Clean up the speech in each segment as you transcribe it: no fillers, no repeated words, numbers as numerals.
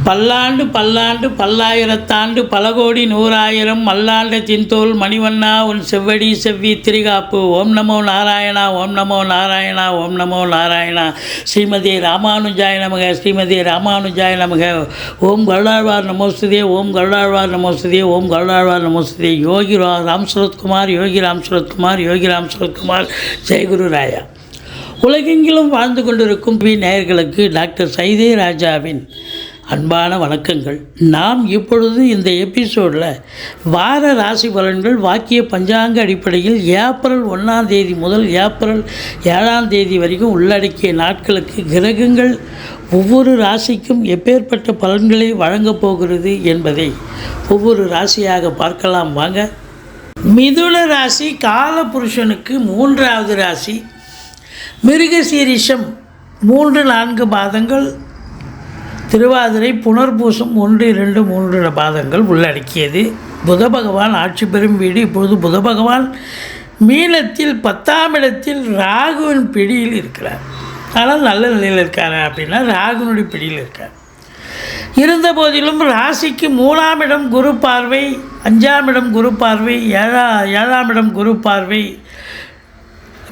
பல்லாண்டு பல்லாண்டு பல்லாயிரத்தாண்டு பல கோடி நூறாயிரம் மல்லாண்ட தின்தோல் மணிவண்ணா உன் செவ்வடி செவ்வி திரிகாப்பு. ஓம் நமோ நாராயணா, ஓம் நமோ நாராயணா, ஓம் நமோ நாராயணா. ஸ்ரீமதி ராமானுஜாய நமக, ஸ்ரீமதி ராமானுஜாய நமக. ஓம் கருடாழ்வார் நமோஸ்துதே, ஓம் கருடாழ்வார் நமோஸ்துதே, ஓம் கருடாழ்வார் நமோஸ்துதே. யோகி ராம் சுரத்குமார், யோகி ராம் சுரத்குமார், யோகி ராம் சுரத்குமார். ஜெயகுரு ராயா. உலகெங்கிலும் வாழ்ந்து கொண்டிருக்கும் நேயர்களுக்கு டாக்டர் சைதே ராஜாவின் அன்பான வணக்கங்கள். நாம் இப்பொழுது இந்த எபிசோடில் வார ராசி பலன்கள் வாக்கிய பஞ்சாங்க அடிப்படையில் ஏப்ரல் 1ஆம் தேதி முதல் ஏப்ரல் 7ஆம் தேதி வரைக்கும் உள்ளடக்கிய நாட்களுக்கு கிரகங்கள் ஒவ்வொரு ராசிக்கும் எப்பேற்பட்ட பலன்களை வழங்கப் போகிறது என்பதை ஒவ்வொரு ராசியாக பார்க்கலாம் வாங்க. மிதுன ராசி காலபுருஷனுக்கு 3வது ராசி. மிருகசீரிஷம் 3-4 பாதங்கள், திருவாதிரை புனர்பூசம் 1, 2, 3 பாதங்கள் உள்ளடக்கியது. புத பகவான் ஆட்சி பெறும் வீடு. இப்பொழுது புத பகவான் மீனத்தில் 10ஆம் இடத்தில் ராகுவின் பிடியில் இருக்கிறார். ஆனால் நல்ல நிலையில் இருக்கார் அப்படின்னா ராகுனுடைய பிடியில் இருக்கார். இருந்த போதிலும் ராசிக்கு 3ஆம் இடம் குரு பார்வை, 5ஆம் இடம் குரு பார்வை, 7ஆம் இடம் குரு பார்வை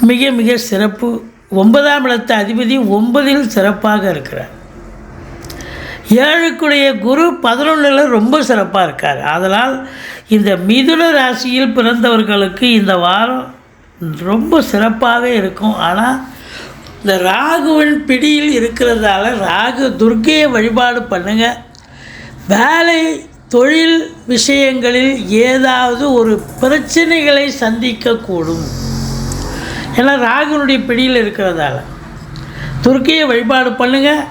மிக மிக சிறப்பு. 9ஆம் இடத்து அதிபதி 9இல் சிறப்பாக இருக்கிறார். 7க்குடைய குரு 11ல் ரொம்ப சிறப்பாக இருக்கார். அதனால் இந்த மிதுன ராசியில் பிறந்தவர்களுக்கு இந்த வாரம் ரொம்ப சிறப்பாக இருக்கும். ஆனால் இந்த ராகுவின் பிடியில் இருக்கிறதால ராகு துர்க்கையை வழிபாடு பண்ணுங்கள். வேலை தொழில் விஷயங்களில் ஏதாவது ஒரு பிரச்சனைகளை சந்திக்கக்கூடும். ஏன்னா ராகுனுடைய பிடியில் இருக்கிறதால துர்க்கையை வழிபாடு பண்ணுங்கள்.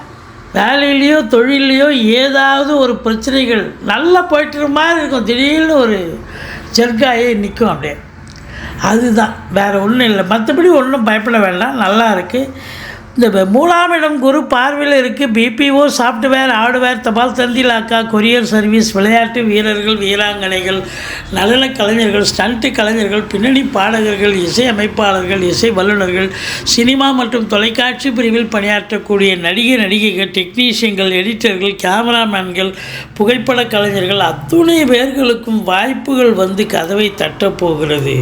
வேலையிலையோ தொழிலையோ ஏதாவது ஒரு பிரச்சனைகள் நல்லா போய்ட்டு மாதிரி இருக்கும். திடீர்னு ஒரு ஜர்காயே நிற்கும் அப்படியே. அதுதான், வேறு ஒன்றும் இல்லை. மற்றபடி ஒன்றும் பயப்பட வேண்டாம், நல்லா இருக்குது. இந்த 3ஆம் இடம் குரு பார்வையில் இருக்குது. பிபிஓ, சாஃப்ட்வேர், ஹார்ட்வேர், தபால் தந்தி இலாக்கா, கொரியர் சர்வீஸ், விளையாட்டு வீரர்கள், வீராங்கனைகள், நடன கலைஞர்கள், ஸ்டண்ட்டு கலைஞர்கள், பின்னணி பாடகர்கள், இசை அமைப்பாளர்கள், இசை வல்லுநர்கள், சினிமா மற்றும் தொலைக்காட்சி பிரிவில் பணியாற்றக்கூடிய நடிகைகள், டெக்னீஷியன்கள், எடிட்டர்கள், கேமராமேன்கள், புகைப்பட கலைஞர்கள் அத்துணை பேர்களுக்கும் வாய்ப்புகள் வந்து கதவை தட்டப்போகிறது.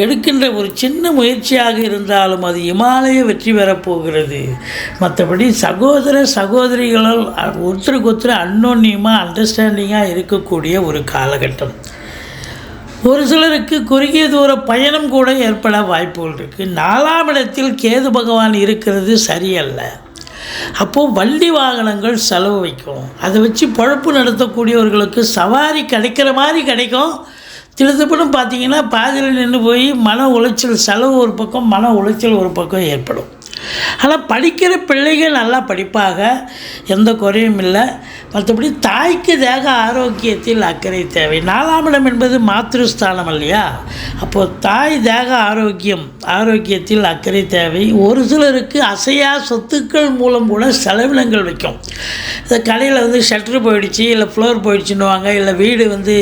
எடுக்கின்ற ஒரு சின்ன முயற்சியாக இருந்தாலும் அது இமாலய வெற்றி பெறப்போகிறது. மற்றபடி சகோதரிகளால் ஒருத்தருக்கு ஒருத்தர் அன்னோன்யமாக அண்டர்ஸ்டாண்டிங்காக இருக்கக்கூடிய ஒரு காலகட்டம். ஒரு சிலருக்கு குறுகிய தூர பயணம் கூட ஏற்பட வாய்ப்புகள் இருக்குது. 4ஆம் இடத்தில் கேது பகவான் இருக்கிறது சரியல்ல. அப்போது வண்டி வாகனங்கள் செலவு வைக்கும். அதை வச்சு பொழப்பு நடத்தக்கூடியவர்களுக்கு சவாரி கிடைக்கிற மாதிரி கிடைக்கும். திருத்தப்படும் பார்த்திங்கன்னா பாதியில் நின்று போய் மன உளைச்சல், செலவு ஒரு பக்கம், மன உளைச்சல் ஒரு பக்கம் ஏற்படும். ஆனால் படிக்கிற பிள்ளைகள் நல்லா படிப்பாக, எந்த குறையும் இல்லை. மற்றபடி தாய்க்கு தேக ஆரோக்கியத்தில் அக்கறை தேவை. 4ஆம் இடம் என்பது மாத்ருஸ்தானம் இல்லையா? அப்போது தாய் தேக ஆரோக்கியத்தில் அக்கறை தேவை. ஒரு சிலருக்கு அசையா சொத்துக்கள் மூலம் கூட செலவினங்கள் வைக்கும். இந்த கடையில் வந்து ஷட்டரு போயிடுச்சு, இல்லை ஃப்ளோர் போயிடுச்சுன்னுவாங்க, இல்லை வீடு வந்து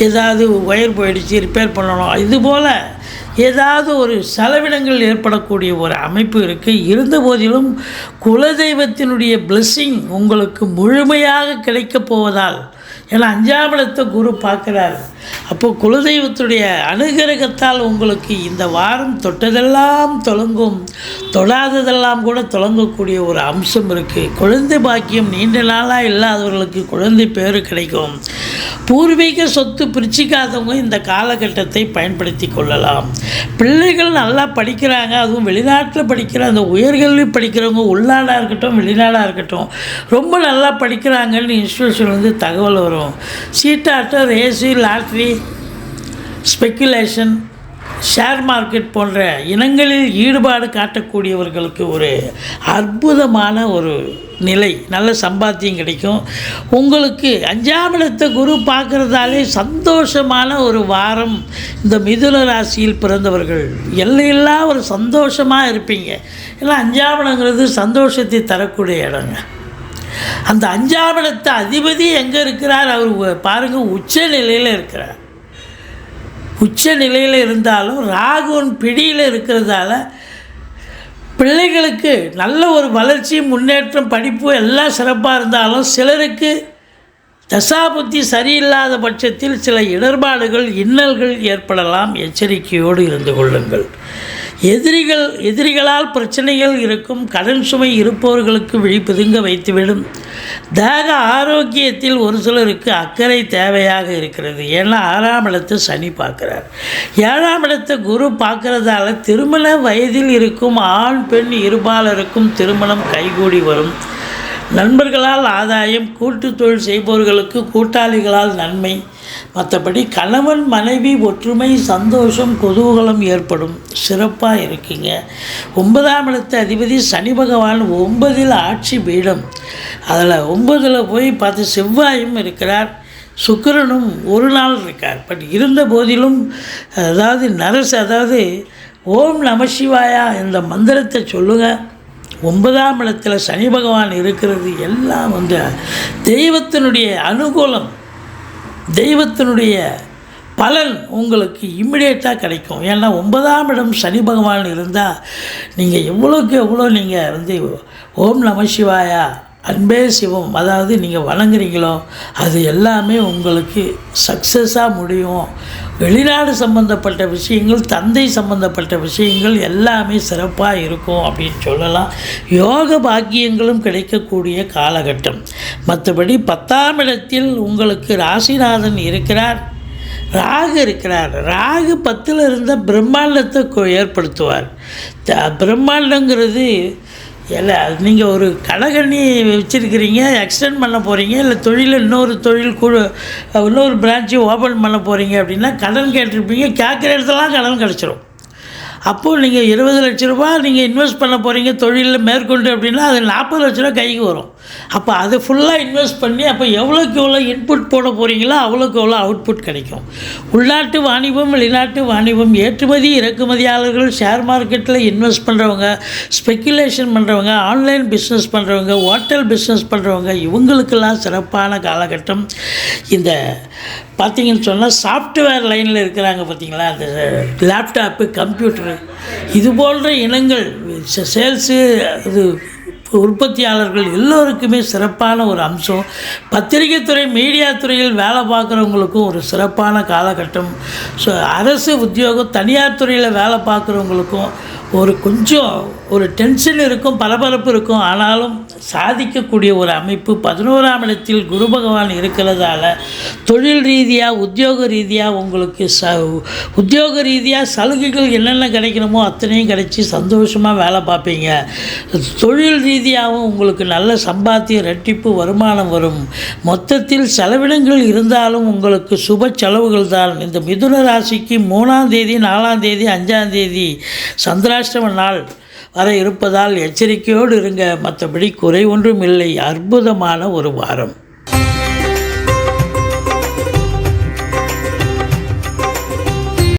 ஏதாவது ஒயர் போயிடுச்சு ரிப்பேர் பண்ணணும், இதுபோல் ஏதாவது ஒரு செலவினங்கள் ஏற்படக்கூடிய ஒரு அமைப்பு இருக்குது. இருந்த போதிலும் குலதெய்வத்தினுடைய பிளெஸ்ஸிங் உங்களுக்கு முழுமையாக கிடைக்கப் போவதால், ஏன்னா 5ஆம் இடத்தை குரு பார்க்குறாரு. அப்போது குலதெய்வத்துடைய அனுகிரகத்தால் உங்களுக்கு இந்த வாரம் தொட்டதெல்லாம் தொடங்கும், தொடாததெல்லாம் கூட தொடங்கக்கூடிய ஒரு அம்சம் இருக்குது. குழந்தை பாக்கியம் நீண்ட நாளாக இல்லாதவர்களுக்கு குழந்தை பேர் கிடைக்கும். பூர்வீக சொத்து பிரிச்சிக்காதவங்க இந்த காலகட்டத்தை பயன்படுத்தி கொள்ளலாம். பிள்ளைகள் நல்லா படிக்கிறாங்க, அதுவும் வெளிநாட்டில் படிக்கிற அந்த உயர்கல்வி படிக்கிறவங்க, உள்நாடாக இருக்கட்டும் வெளிநாடாக இருக்கட்டும், ரொம்ப நல்லா படிக்கிறாங்கன்னு இன்ஸ்டியூஷன் வந்து தகவல் வரும். சீட்டாட்டம், race, lottery, speculation, share market போன்ற இனங்களில் ஈடுபாடு காட்டக்கூடியவர்களுக்கு ஒரு அற்புதமான ஒரு நிலை, நல்ல சம்பாத்தியம் கிடைக்கும். உங்களுக்கு 5ஆம் இடத்தை குரு பார்க்குறதாலே சந்தோஷமான ஒரு வாரம். இந்த மிதுன ராசியில் பிறந்தவர்கள் எல்லையில்லா ஒரு சந்தோஷமாக இருப்பீங்க. ஏன்னா 5ஆம் இடங்கிறது சந்தோஷத்தை தரக்கூடிய இடங்க. அந்த 5ஆம் இடத்தை அதிபதி எங்கே இருக்கிறார்? அவர் பாருங்கள், உச்ச நிலையில் இருக்கிறார். உச்ச நிலையில் இருந்தாலும் ராகுவின் பிடியில் இருக்கிறதால பிள்ளைகளுக்கு நல்ல ஒரு வளர்ச்சி, முன்னேற்றம், படிப்பு எல்லாம் சிறப்பாக இருந்தாலும் சிலருக்கு தசாபுத்தி சரியில்லாத பட்சத்தில் சில இடர்பாடுகள், இன்னல்கள் ஏற்படலாம். எச்சரிக்கையோடு இருந்து கொள்ளுங்கள். எதிரிகளால் பிரச்சனைகள் இருக்கும். கடன் சுமை இருப்பவர்களுக்கு விழிப்புதுங்க வைத்துவிடும். தேக ஆரோக்கியத்தில் ஒரு சிலருக்கு அக்கறை தேவையாக இருக்கிறது. ஏன்னா 6ஆம் இடத்தை சனி பார்க்குறார். 7ஆம் இடத்தை குரு பார்க்குறதால திருமண வயதில் இருக்கும் ஆண் பெண் இருபாலருக்கும் திருமணம் கைகூடி வரும். நண்பர்களால் ஆதாயம், கூட்டு தொழில் செய்பவர்களுக்கு கூட்டாளிகளால் நன்மை. மற்றபடி கணவன் மனைவி ஒற்றுமை, சந்தோஷம், குதூகலம் ஏற்படும். சிறப்பாக இருக்குங்க. 9ஆம் இடத்து அதிபதி சனி பகவான் 9இல் ஆட்சி பீடம். அதில் 9இல் போய் பார்த்து செவ்வாயும் இருக்கிறார், சுக்கிரனும் ஒரு நாள் இருக்கார். பட் இருந்த போதிலும் அதாவது ஓம் நம சிவாயா இந்த மந்திரத்தை சொல்லுங்கள். 9ஆம் இடத்துல சனி பகவான் இருக்கிறது எல்லாம் தெய்வத்தினுடைய அனுகூலம், தெய்வத்தினுடைய பலன் உங்களுக்கு இம்மிடியேட்டாக கிடைக்கும். ஏன்னா 9ஆம் இடம் சனி பகவான் இருந்தால் நீங்கள் எவ்வளோக்கு எவ்வளோ நீங்கள் ஓம் நம சிவாயா அன்பே சிவம் அதாவது நீங்கள் வணங்குறீங்களோ அது எல்லாமே உங்களுக்கு சக்ஸஸாக முடியும். வெளிநாடு சம்பந்தப்பட்ட விஷயங்கள், தந்தை சம்பந்தப்பட்ட விஷயங்கள் எல்லாமே சிறப்பாக இருக்கும் அப்படின்னு சொல்லலாம். யோக பாக்கியங்களும் கிடைக்கக்கூடிய காலகட்டம். மற்றபடி 10ஆம் இடத்தில் உங்களுக்கு ராசிநாதன் இருக்கிறார், ராகு இருக்கிறார். ராகு 10இல் இருந்த பிரம்மாண்டத்தை ஏற்படுத்துவார். பிரம்மாண்டங்கிறது இல்லை, நீங்கள் ஒரு கடைகண்ணி வச்சுருக்கிறீங்க, எக்ஸ்டெண்ட் பண்ண போகிறீங்க, இல்லை தொழிலில் இன்னொரு பிரான்ச்சு ஓப்பன் பண்ண போகிறீங்க அப்படின்னா கடன் கேட்டிருப்பீங்க. கேட்குற இடத்துலாம் கடன் கிடச்சிரும். அப்போது நீங்கள் 20 லட்ச ரூபா நீங்கள் இன்வெஸ்ட் பண்ண போகிறீங்க தொழிலில் மேற்கொண்டு அப்படின்னா அது 40 லட்ச ரூபா கைக்கு வரும். அப்போ அதை ஃபுல்லாக இன்வெஸ்ட் பண்ணி அப்போ எவ்வளோக்கு எவ்வளோ இன்புட் போட போகிறீங்களோ அவ்வளோக்கு எவ்வளோ அவுட்புட் கிடைக்கும். உள்நாட்டு வாணிபம், வெளிநாட்டு வாணிபம், ஏற்றுமதி இறக்குமதியாளர்கள், ஷேர் மார்க்கெட்டில் இன்வெஸ்ட் பண்ணுறவங்க, ஸ்பெக்குலேஷன் பண்ணுறவங்க, ஆன்லைன் பிஸ்னஸ் பண்ணுறவங்க, ஹோட்டல் பிஸ்னஸ் பண்ணுறவங்க, இவங்களுக்கெல்லாம் சிறப்பான காலகட்டம். இந்த பார்த்திங்கன்னு சொன்னால் சாஃப்ட்வேர் லைனில் இருக்கிறாங்க பார்த்திங்களா, அந்த லேப்டாப்பு, கம்ப்யூட்டரு, இது போன்ற இனங்கள், சேல்ஸு, இது உற்பத்தியாளர்கள் எல்லோருக்குமே சிறப்பான ஒரு அம்சம். பத்திரிகை துறை, மீடியா துறையில் வேலை பார்க்குறவங்களுக்கும் ஒரு சிறப்பான காலகட்டம். ஸோ அரசு உத்தியோகம், தனியார் துறையில் வேலை பார்க்குறவங்களுக்கும் கொஞ்சம் டென்ஷன் இருக்கும், பரபரப்பு இருக்கும். ஆனாலும் சாதிக்கக்கூடிய ஒரு அமைப்பு. 11ஆம் இடத்தில் குரு பகவான் இருக்கிறதால தொழில் ரீதியாக, உத்தியோக ரீதியாக உங்களுக்கு உத்தியோக ரீதியாக சலுகைகள் என்னென்ன கிடைக்கணுமோ அத்தனையும் கிடைச்சி சந்தோஷமாக வேலை பார்ப்பீங்க. தொழில் ரீதியாகவும் உங்களுக்கு நல்ல சம்பாத்தியம், ரெட்டிப்பு வருமானம் வரும். மொத்தத்தில் செலவினங்கள் இருந்தாலும் உங்களுக்கு சுப செலவுகள் தான். இந்த மிதுன ராசிக்கு 3ஆம் தேதி, 4ஆம் தேதி, 5ஆம் தேதி சந்திராஷ்டம நாள் வர இருப்பதால் எச்சரிக்கையோடு இருங்க. மற்றபடி குறை ஒன்றும் இல்லை. அற்புதமான ஒரு வாரம்.